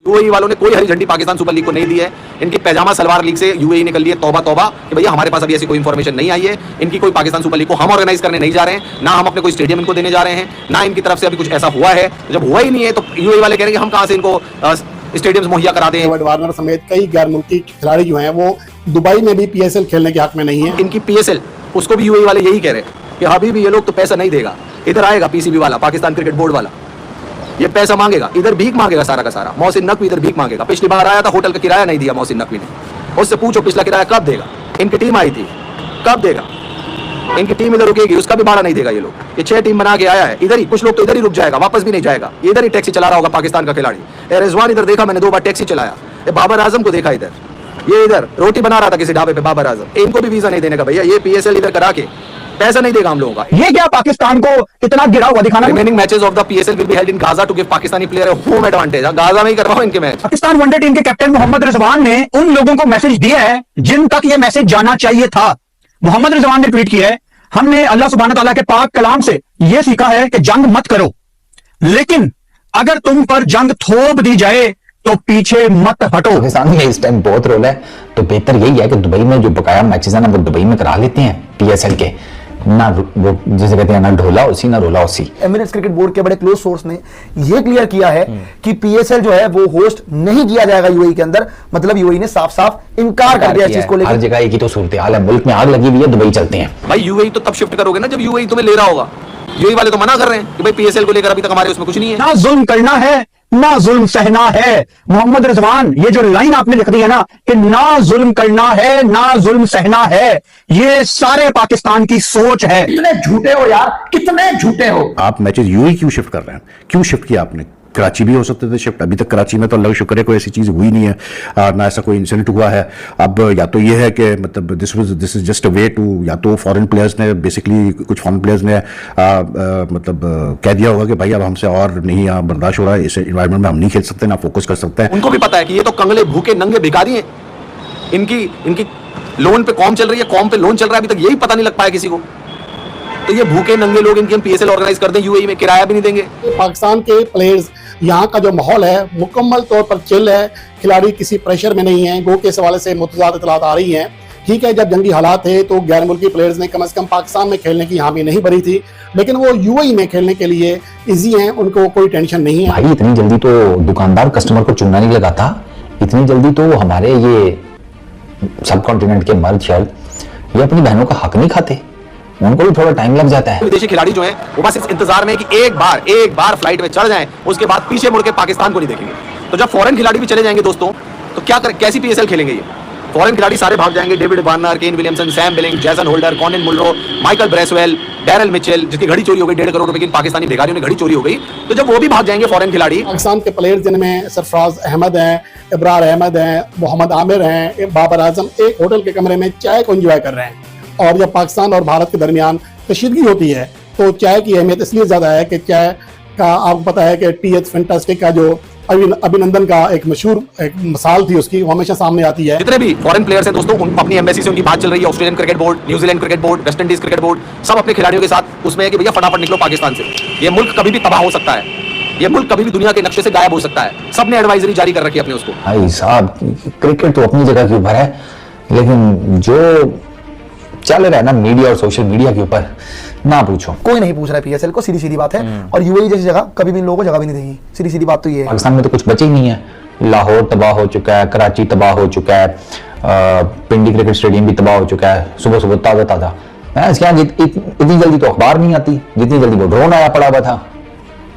UAE वालों ने कोई हरी झंडी पाकिस्तान सुपर लीग को नहीं दी है। इनकी पैजामा सलवार लीग से यूएई ने कर ली है तौबा तौबा कि भैया हमारे पास अभी ऐसी कोई इंफॉर्मेशन नहीं आई है। इनकी कोई पाकिस्तान सुपर लीग को हम ऑर्गेनाइज करने नहीं जा रहे हैं, ना हम अपने कोई स्टेडियम इनको देने जा रहे हैं, ना इनकी तरफ से अभी कुछ ऐसा हुआ है। जब हुआ ही नहीं है तो यूएई वाले कह रहे हैं हम कहां से इनको स्टेडियम्स मुहैया करा दें। वार्नर समेत कई गैर मुल्की खिलाड़ी जो हैं वो दुबई में भी पीएसएल खेलने के हक में नहीं है। इनकी पीएसएल उसको भी यूएई वाले यही कह रहे हैं कि अभी भी ये लोग तो पैसा नहीं देगा, इधर आएगा पीसीबी वाला, पाकिस्तान क्रिकेट बोर्ड वाला, ये पैसा मांगेगा, इधर भीख मांगेगा सारा का सारा। मोहसिन नकवी इधर भीख मांगेगा। पिछली बार आया था, होटल का किराया नहीं दिया मोहसिन नकवी ने। उससे पूछो पिछला किराया कब देगा। इनकी टीम आई थी, कब देगा? इनकी टीम इधर रुकेगी, उसका भी भाड़ा नहीं देगा ये लोग। ये 6 टीम बना के आया है इधर ही, कुछ लोग तो इधर ही रुक जाएगा, वापस भी नहीं जाएगा। इधर ही टैक्सी चला रहा होगा पाकिस्तान का खिलाड़ी। रिजवान इधर देखा मैंने 2 बार टैक्सी चलाया। बाबर आजम को देखा इधर, ये इधर रोटी बना रहा था किसी ढाबे पे बाबर आजम। इनको भी वीजा नहीं देने का भैया, ये पीएसएल इधर करा के पैसा नहीं देगा हम लोगों का। ये क्या पाकिस्तान को इतना गिरा हुआ दिखाना? Remaining matches of the PSL will be held in Gaza to give Pakistani player a home advantage. Gaza में ही करवाओ इनके मैच। पाकिस्तान वनडे टीम के कैप्टन मोहम्मद रिजवान ने उन लोगों को मैसेज दिया है जिन तक ये मैसेज जाना चाहिए था। मोहम्मद रिजवान ने ट्वीट किया है, हमने अल्लाह सुब्हानहू तआला के पाक कलाम से यह सीखा है कि जंग मत करो, लेकिन अगर तुम पर जंग थोप दी जाए तो पीछे मत हटो। पाकिस्तान में इस टाइम बहुत रोल है, तो बेहतर यही है कि दुबई में जो बकाया मैचेस है ना वो दुबई में करा लेते हैं पीएसएल के। ना वो जैसे कहते हैं ना ढोला उसी ना रोला उसी। एमिरेट्स क्रिकेट बोर्ड के बड़े क्लोज सोर्स ने यह क्लियर किया है कि पीएसएल जो है वो होस्ट नहीं किया जाएगा यूएई के अंदर। मतलब यूएई ने साफ साफ इनकार कर दिया इस चीज को लेकर। हर जगह एक ही तो सूरत हाल है, मुल्क में आग लगी हुई है, दुबई चलते हैं। भाई यूएई तो तब शिफ्ट करोगे ना जब यूएई तुम्हें ले रहा होगा। यूएई वाले तो मना कर रहे हैं कि भाई पीएसएल को लेकर अभी तक हमारे उसमें कुछ नहीं है। ना जुल्म करना है ना जुल्म सहना है। मोहम्मद रिजवान ये जो लाइन आपने लिख दी है ना कि ना जुल्म करना है ना जुल्म सहना है, ये सारे पाकिस्तान की सोच है। कितने झूठे हो यार, कितने झूठे हो आप। मैचेस यूएई क्यों शिफ्ट कर रहे हैं? क्यों शिफ्ट किया आपने? कराची भी हो सकते थे शिफ्ट। अभी तक कराची में तो अल्लाह का शुक्र है कोई ऐसी चीज हुई नहीं है, ना ऐसा कोई इंसिडेंट हुआ है। अब या तो ये है कि मतलब this is just a way to, या तो फॉरेन प्लेयर्स ने बेसिकली कुछ फॉरेन प्लेयर्स ने मतलब कह दिया होगा कि भाई अब हमसे और नहीं बर्दाश्त हो रहा है, इस एनवायरमेंट में हम नहीं खेल सकते, ना फोकस कर सकते हैं। उनको भी पता है कि ये तो कंगले भूखे नंगे भिखारी हैं। इनकी लोन पे कॉम चल रही है, कॉम पे लोन चल रहा है, अभी तक यही पता नहीं लग पाया किसी को। तो ये भूखे नंगे लोग इनकी हम पीएसएल ऑर्गेनाइज कर दें यूएई में, किराया भी नहीं देंगे। पाकिस्तान के प्लेयर्स यहाँ का जो माहौल है मुकम्मल तौर पर चिल है। खिलाड़ी किसी प्रेशर में नहीं है। गो के हवाले से मुतज़ाद इतलात आ रही हैं। ठीक है, जब जंगी हालात थे तो गैर मुल्की प्लेयर्स ने कम से कम पाकिस्तान में खेलने की हामी नहीं भरी थी, लेकिन वो यूएई में खेलने के लिए इजी हैं, उनको कोई टेंशन नहीं है। भाई इतनी जल्दी तो दुकानदार कस्टमर को चुनना नहीं लगाता, इतनी जल्दी तो हमारे ये सब कॉन्टिनेंट के मर्द शर्द ये अपनी बहनों का हक नहीं खाते, उनको भी थोड़ा टाइम लग जाता है। विदेशी खिलाड़ी जो हैं वो बस इस इंतजार में है कि एक बार फ्लाइट में चढ़ जाएं, उसके बाद पीछे मुड़ के पाकिस्तान को नहीं देखेंगे। तो जब फॉरेन खिलाड़ी भी चले जाएंगे दोस्तों तो क्या कैसी पीएसएल खेलेंगे ये? फॉरेन खिलाड़ी सारे भाग जाएंगे। David Warner, Kane Williamson, Sam Billings, Jason Holder, Colin Munro, Michael Bracewell, Daryl Mitchell, जिसकी घड़ी चोरी हो गई 1.5 करोड़ रुपए की पाकिस्तानी भिखारियों ने घड़ी चोरी हो गई, तो जब वो भी भाग जाएंगे फॉरेन खिलाड़ी। पाकिस्तान के प्लेयर्स जिनमें सरफराज अहमद हैं, इब्रार अहमद हैं, मोहम्मद आमिर हैं, बाबर आजम एक होटल के कमरे में चाय को एंजॉय कर रहे हैं। और जब पाकिस्तान और भारत के दरमियान कशीदगी होती है तो चाय की अहमियत इसलिए ज्यादा है कि चाय का आपको पता है कि टीएच फैंटास्टिक का जो अभिनंदन का एक मशहूर एक मिसाल थी उसकी, वो हमेशा सामने आती है। जितने भी फॉरेन प्लेयर्स हैं दोस्तों, उन अपनी एम्बेसी से उनकी बात चल रही है। Australian cricket board, New Zealand cricket board, West Indies cricket board, सब अपने खिलाड़ियों के साथ उसमें है कि भैया फटाफट निकलो पाकिस्तान से, ये मुल्क कभी भी तबाह हो सकता है, ये मुल्क कभी भी दुनिया के नक्शे से गायब हो सकता है। सबने एडवाइजरी जारी कर रखी है अपने उसको। भाई साहब क्रिकेट तो अपनी जगह के ऊपर है, लेकिन जो चल रहा है ना मीडिया और सोशल मीडिया के ऊपर ना पूछो। कोई नहीं पूछ रहा है पीएसएल को, सीधी सीधी बात है। और यूएई जैसी जगह कभी भी इन लोगों को जगह भी नहीं देगी, सीधी सीधी बात तो ये है। पाकिस्तान में तो कुछ बचे ही नहीं है। लाहौर तबाह हो चुका है, कराची तबाह हो चुका है, पिंडी क्रिकेट स्टेडियम भी तबाह हो चुका है। सुबह सुबह ताजा इतनी जल्दी तो अखबार नहीं आती जितनी जल्दी वो ड्रोन आया पड़ा हुआ था।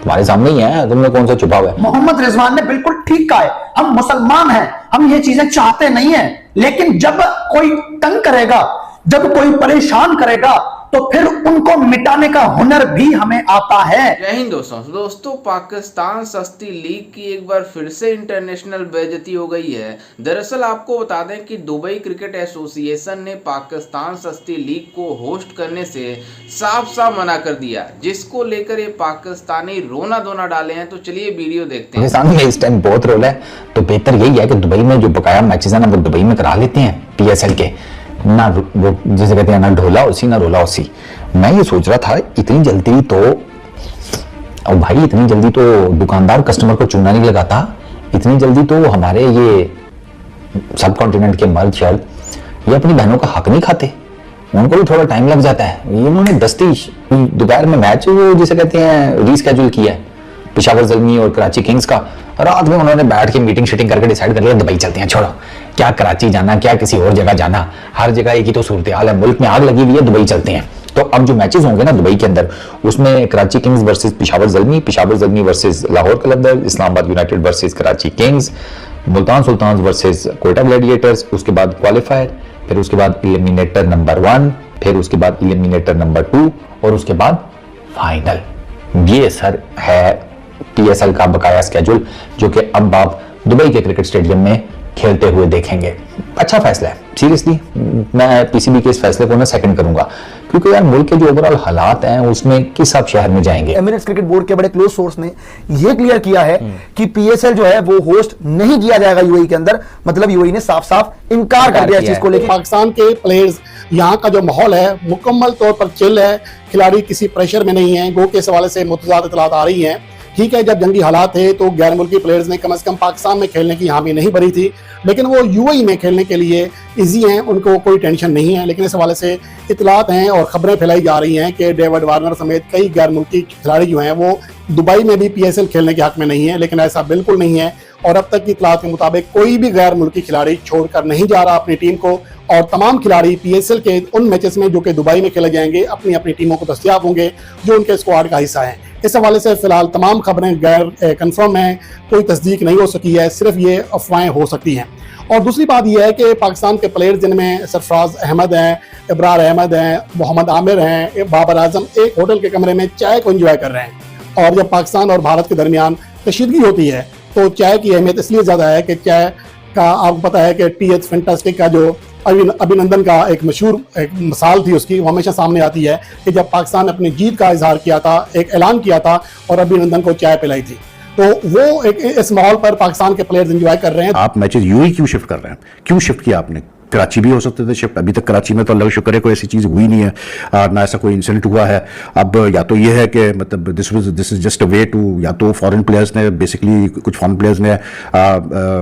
तुम्हारे सामने ही है, तुमने कौन सा छुपा हुआ है? मोहम्मद रिजवान ने बिल्कुल ठीक कहा है, हम मुसलमान हैं, हम ये चीजें चाहते नहीं है, लेकिन जब कोई तंग करेगा, जब कोई परेशान करेगा तो फिर उनको मिटाने का हुनर भी हमें आता है। जय हिंद दोस्तों, पाकिस्तान सस्ती लीग की एक बार फिर से इंटरनेशनल बेइज्जती हो गई है। दरअसल आपको बता दें कि दुबई क्रिकेट एसोसिएशन ने पाकिस्तान सस्ती लीग को होस्ट करने से साफ साफ मना कर दिया, जिसको लेकर ये पाकिस्तानी रोना धोना डाले हैं। तो चलिए वीडियो देखते हैं। पाकिस्तान में इस टाइम बहुत रोल है, तो बेहतर यही है कि दुबई में जो बकाया मैचेस है ना वो दुबई में करा लेते हैं पीएसएल के। ना वो जैसे कहते हैं ना ढोला उसी ना रोला उसी। मैं ये सोच रहा था इतनी जल्दी तो, और भाई इतनी जल्दी तो दुकानदार कस्टमर को चुनना नहीं लगाता, इतनी जल्दी तो हमारे ये सब कॉन्टिनेंट के मर्द शर्द ये अपनी बहनों का हक नहीं खाते, उनको भी थोड़ा टाइम लग जाता है। ये उन्होंने दस्ती दोपहर में मैच वो जिसे कहते हैं रीस्केड्यूल किया है पेशावर ज़ल्मी और कराची किंग्स का। रात में उन्होंने बैठ के मीटिंग शीटिंग करके डिसाइड कर लिया दुबई चलते हैं, छोड़ो क्या कराची जाना, क्या किसी और जगह जाना, हर जगह एक ही तो सूरत हाल है, मुल्क में आग लगी हुई है, दुबई चलते हैं। तो अब जो मैचेस होंगे ना दुबई के अंदर, उसमें Karachi Kings versus Peshawar Zalmi versus Lahore Qalandar, Islamabad United versus Karachi Kings, Multan Sultan versus Quetta Gladiators, उसके बाद क्वालिफायर, फिर उसके बाद एलिमिनेटर नंबर 1, फिर उसके बाद एलिमिनेटर नंबर 2 और उसके बाद फाइनल। ये सर है पीएसएल का बकाया स्केड्यूल जो कि अब आप दुबई के क्रिकेट स्टेडियम में खेलते हुए देखेंगे। अच्छा फैसला है, सीरियसली मैं पीसीबी के इस फैसले को ना सेकंड करूंगा, क्योंकि यार मुल्क के जो ओवरऑल हालात हैं उसमें किस आप शहर में जाएंगे। एमिरेट्स क्रिकेट बोर्ड के बड़े क्लोज सोर्स ने यह क्लियर किया है कि पीएसएल जो है वो होस्ट नहीं किया जाएगा यूएई के अंदर। मतलब यूएई ने साफ साफ इनकार कर दिया इस चीज को लेकर। पाकिस्तान के प्लेयर्स, यहाँ का जो माहौल है मुकम्मल तौर पर चिल है, खिलाड़ी किसी प्रेशर में नहीं है। गो के हवाले से मुतज़ाद इतलात आ रही हैं। ठीक है, जब जंगी हालात थे तो गैर मुल्की प्लेयर्स ने कम से कम पाकिस्तान में खेलने की यहाँ भी नहीं भरी थी, लेकिन वो यूएई में खेलने के लिए इजी हैं, उनको कोई टेंशन नहीं है। लेकिन इस हवाले से इतलात हैं और खबरें फैलाई जा रही हैं कि डेविड वार्नर समेत कई गैर मुल्की खिलाड़ी जो हैं वो दुबई में भी पीएसएल खेलने के हक में नहीं है, लेकिन ऐसा बिल्कुल नहीं है। और अब तक की इतलात के मुताबिक कोई भी गैर मुल्की खिलाड़ी छोड़कर नहीं जा रहा अपनी टीम को, और तमाम खिलाड़ी पीएसएल के उन मैचेस में जो कि दुबई में खेले जाएंगे अपनी अपनी टीमों को दस्तयाब होंगे जो उनके स्क्वाड का हिस्सा है। इस हवाले से फिलहाल तमाम खबरें गैर कंफर्म हैं, कोई तस्दीक नहीं हो सकी है, सिर्फ ये अफवाहें हो सकती हैं। और दूसरी बात यह है कि पाकिस्तान के प्लेयर्स जिनमें सरफराज अहमद हैं, इब्रार अहमद हैं, मोहम्मद आमिर हैं, बाबर आजम एक होटल के कमरे में चाय को एंजॉय कर रहे हैं। और जब पाकिस्तान और भारत के दरमियान कशीदगी होती है तो चाय की अहमियत इसलिए ज़्यादा है कि चाय का आपको पता है कि टीएच फैंटास्टिक का जो अभिनंदन का एक मशहूर एक मिसाल थी उसकी, वो हमेशा सामने आती है कि जब पाकिस्तान ने अपनी जीत का इजहार किया था, एक ऐलान किया था और अभिनंदन को चाय पिलाई थी, तो वो एक इस माहौल पर पाकिस्तान के प्लेयर्स एंजॉय कर रहे हैं। आप मैचेस यूएई क्यों शिफ्ट कर रहे हैं? क्यों शिफ्ट किया आपने? कराची भी हो सकते थे शिफ्ट, अभी तक कराची में तो अल्लाह का शुक्र है कोई ऐसी चीज़ हुई नहीं है, ना ऐसा कोई इंसिडेंट हुआ है। अब या तो ये है कि मतलब this is just a way to, या तो फॉरेन प्लेयर्स ने बेसिकली कुछ फॉरेन प्लेयर्स ने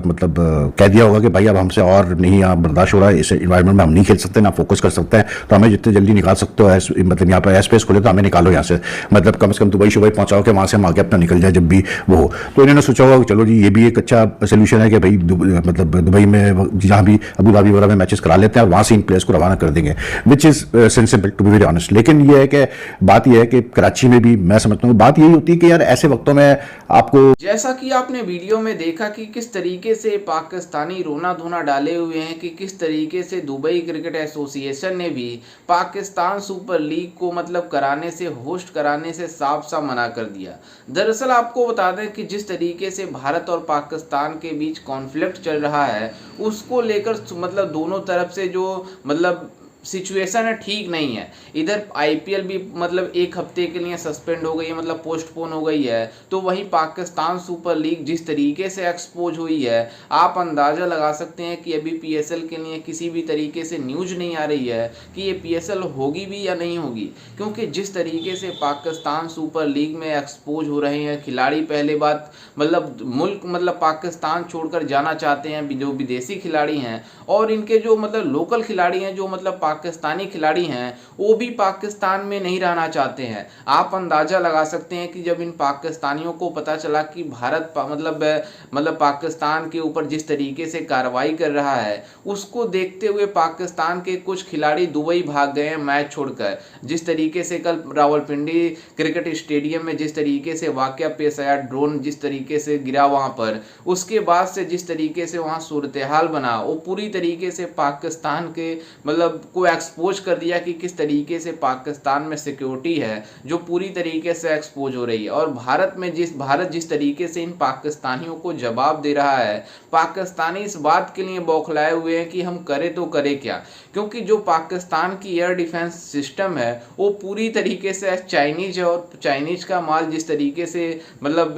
मतलब कह दिया होगा कि भाई अब हमसे और नहीं यहाँ बर्दाश्त हो रहा है, इस इन्वायरमेंट में हम नहीं खेल सकते, ना फोकस कर सकते हैं, तो हमें जितने जल्दी निकाल सकते हो मतलब यहाँ पर एयर स्पेस खोले तो हमें निकालो यहाँ से, मतलब कम से कम दुबई शुबई पहुँचाओ कि वहाँ से हम आगे अपना निकल जाए जब भी वो हो। तो इन्होंने सोचा होगा कि चलो जी ये भी एक अच्छा सोल्यूशन है कि भाई मतलब दुबई में जहाँ भी अबू धाबी वगैरह में मैचेस करा लेते हैं और वहाँ से इन प्लेयर्स को रवाना कर देंगे, which is sensible to be very honest. लेकिन ये है कि बात ये है कि कराची में भी मैं समझता हूँ बात यही होती है कि यार ऐसे वक्तों में आपको, जैसा कि आपने वीडियो में देखा कि किस तरीके से पाकिस्तानी रोना धोना डाले हुए हैं कि किस तरीके से दुबई क्रिकेट एसोसिएशन ने भी पाकिस्तान सुपर लीग को मतलब कराने से, होस्ट कराने से साफ साफ मना कर दिया। दरअसल आपको बता दें कि जिस तरीके से भारत और पाकिस्तान के बीच कॉन्फ्लिक्ट चल रहा है उसको लेकर मतलब दोनों तरफ से जो मतलब सिचुएशन है ठीक नहीं है। इधर आईपीएल भी मतलब एक हफ्ते के लिए सस्पेंड हो गई है, मतलब पोस्टपोन हो गई है, तो वहीं पाकिस्तान सुपर लीग जिस तरीके से एक्सपोज हुई है आप अंदाज़ा लगा सकते हैं कि अभी पीएसएल के लिए किसी भी तरीके से न्यूज़ नहीं आ रही है कि ये पीएसएल होगी भी या नहीं होगी, क्योंकि जिस तरीके से पाकिस्तान सुपर लीग में एक्सपोज हो रहे हैं खिलाड़ी, पहले बात मतलब मुल्क मतलब पाकिस्तान छोड़कर जाना चाहते हैं जो विदेशी खिलाड़ी हैं, और इनके जो मतलब लोकल खिलाड़ी हैं जो मतलब पाकिस्तानी खिलाड़ी हैं वो भी पाकिस्तान में नहीं रहना चाहते हैं। आप अंदाज़ा लगा सकते हैं कि जब इन पाकिस्तानियों को पता चला कि भारत मतलब पाकिस्तान के ऊपर जिस तरीके से कार्रवाई कर रहा है उसको देखते हुए पाकिस्तान के कुछ खिलाड़ी दुबई भाग गए हैं मैच छोड़कर। जिस तरीके से कल रावलपिंडी क्रिकेट स्टेडियम में जिस तरीके से वाकया पेश आया, ड्रोन जिस तरीके से गिरा वहाँ पर, उसके बाद से जिस तरीके से वहाँ सूरत हाल बना वो पूरी तरीके से पाकिस्तान के मतलब को एक्सपोज कर दिया कि किस तरीके से पाकिस्तान में सिक्योरिटी है जो पूरी तरीके से एक्सपोज हो रही है। और भारत जिस तरीके से इन पाकिस्तानियों को जवाब दे रहा है, पाकिस्तानी इस बात के लिए बौखलाए हुए हैं कि हम करें तो करें क्या, क्योंकि जो पाकिस्तान की एयर डिफेंस सिस्टम है वो पूरी तरीके से चाइनीज है, और चाइनीज का माल जिस तरीके से मतलब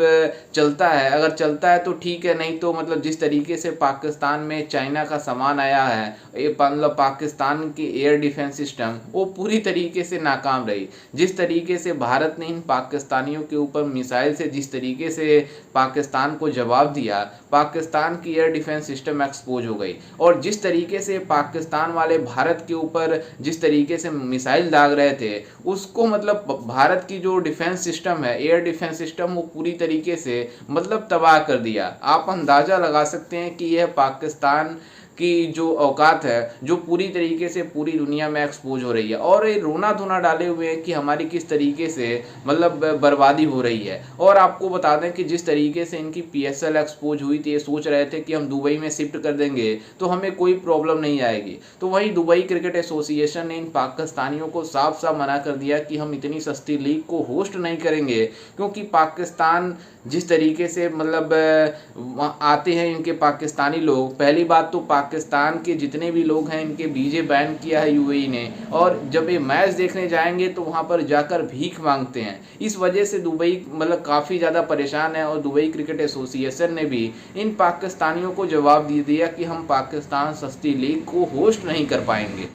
चलता है, अगर चलता है तो ठीक है, नहीं तो मतलब जिस तरीके से पाकिस्तान में चाइना का सामान आया है, ये मतलब पाकिस्तान की एयर डिफेंस सिस्टम वो पूरी तरीके से नाकाम रही। जिस तरीके से भारत ने इन पाकिस्तानियों के ऊपर मिसाइल से जिस तरीके से पाकिस्तान को जवाब दिया, पाकिस्तान की एयर डिफेंस सिस्टम एक्सपोज हो गई। और जिस तरीके से पाकिस्तान वाले भारत के ऊपर जिस तरीके से मिसाइल दाग रहे थे, उसको मतलब भारत की जो डिफेंस सिस्टम है, एयर डिफेंस सिस्टम, वो पूरी तरीके से मतलब तबाह कर दिया। आप अंदाज़ा लगा सकते हैं कि यह पाकिस्तान की जो औकात है जो पूरी तरीके से पूरी दुनिया में एक्सपोज हो रही है। और ये रोना धोना डाले हुए हैं कि हमारी किस तरीके से मतलब बर्बादी हो रही है। और आपको बता दें कि जिस तरीके से इनकी PSL एक्सपोज हुई थी, ये सोच रहे थे कि हम दुबई में शिफ्ट कर देंगे तो हमें कोई प्रॉब्लम नहीं आएगी। तो वहीं दुबई क्रिकेट एसोसिएशन ने इन पाकिस्तानियों को साफ साफ मना कर दिया कि हम इतनी सस्ती लीग को होस्ट नहीं करेंगे, क्योंकि पाकिस्तान जिस तरीके से मतलब आते हैं इनके पाकिस्तानी लोग, पहली बात तो पाकिस्तान के जितने भी लोग हैं इनके वीजे बैन किया है UAE ने, और जब ये मैच देखने जाएंगे तो वहाँ पर जाकर भीख मांगते हैं। इस वजह से दुबई मतलब काफ़ी ज़्यादा परेशान है। और दुबई क्रिकेट एसोसिएशन ने भी इन पाकिस्तानियों को जवाब दे दिया कि हम पाकिस्तान सस्ती लीग को होस्ट नहीं कर पाएंगे।